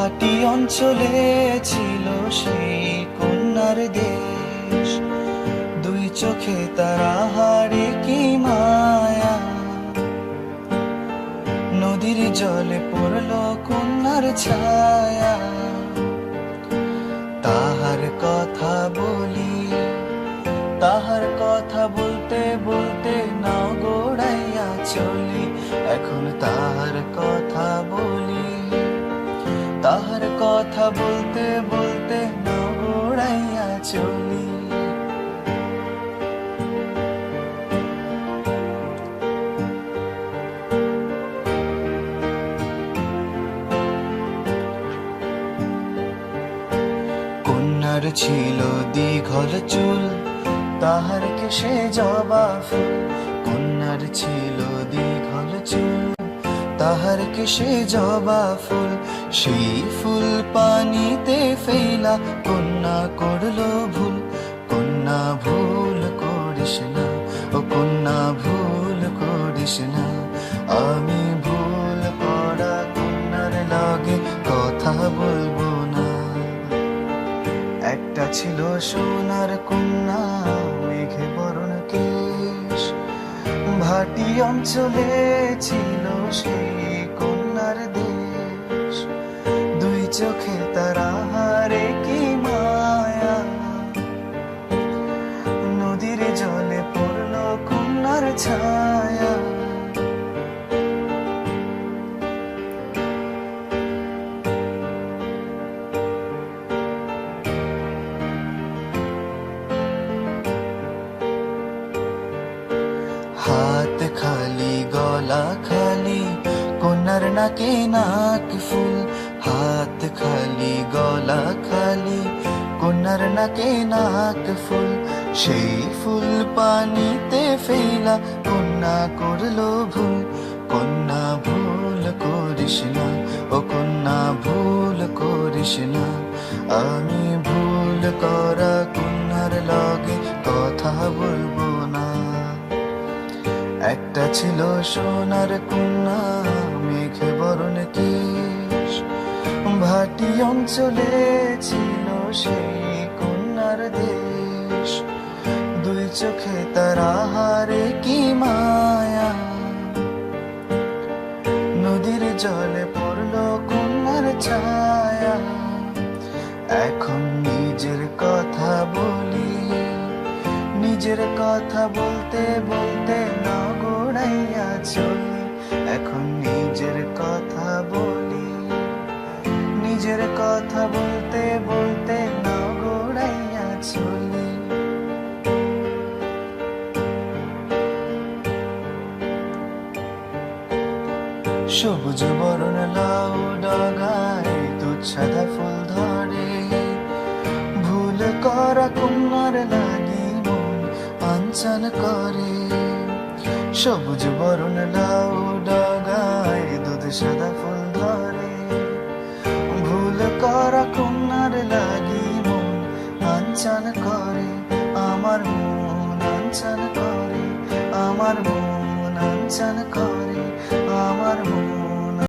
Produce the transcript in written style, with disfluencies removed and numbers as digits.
ভাটি অঞ্চলে ছিল সেই কন্যার দেশ, দুই চোখে তারা হারে কি মায়া। নদীর জলে পড়ল কন্যার ছায়া, তাহার কথা বলি, তাহার কথা বলতে বলতে নাও গোড়াইয়া চলি। এখন তাহার কথা বলি, তাহার কথা বলতে বলতে নাও গোড়াইয়া চলি। কন্যার ছিল দীঘল চুল, তাহার কেশে জবা ফুল। কন্যার ছিল দীঘল চুল, তাহার কেশে জবা ফুল। সেই ফুল পানিতে ফেলা কন্যা করলো ভুল। কন্যা ভুল করিস না, ও কন্যা ভুল করিস না। আমি ভুল করা কন্যার লগে কথা বলবো না। একটা ছিল সোনার কন্যা, মেঘে বরণ কেশ। ভাটি অঞ্চলে ছিল সেই কন্যার দেশ, দুই চোখে তারা হারে কি মায়া। নদীর জলে পড়ল কন্যার ছায়া। হাত খালি গলা খালি, কন্যার নাকে নাক ফুল। হাত খালি গলা খালি, কন্যার নাকে নাক ফুল। সেই ফুল পানিতে ফেলা কন্যা করলো ভুল। কন্যা ভুল করিস না, ও কন্যা ভুল করিস না। আমি ভুল করা কন্যার লগে কথা বলবো না। একটা ছিল সোনার কন্যা, মেঘে বরণ কেশ। ভাটি অঞ্চলে ছিল সেই কন্যার দেশ, দুই চোখে তারা হারে কি মায়া। নদীর জলে পড়ল কন্যার ছায়া। এখন নিজের কথা বলি, নিজের কথা বলতে বলতে না গোড়াইয়া চলি। এখন নিজের কথা বলি, নিজের কথা বলতে বলতে না গোড়াইয়া চলি। সবুজ বরণ লাউ ডগায় দুধ সাদা ফুল ধরে। ভুল করা কন্যার লাগি মন আনচান করে। সবুজ বরণ লাউ ডগায় দুধ সাদা ফুল ধরে। ভুল করা কন্যার লাগি মন আনচান করে। আমার মন আনচান করে, আমার মন আনচান করে, আমার মন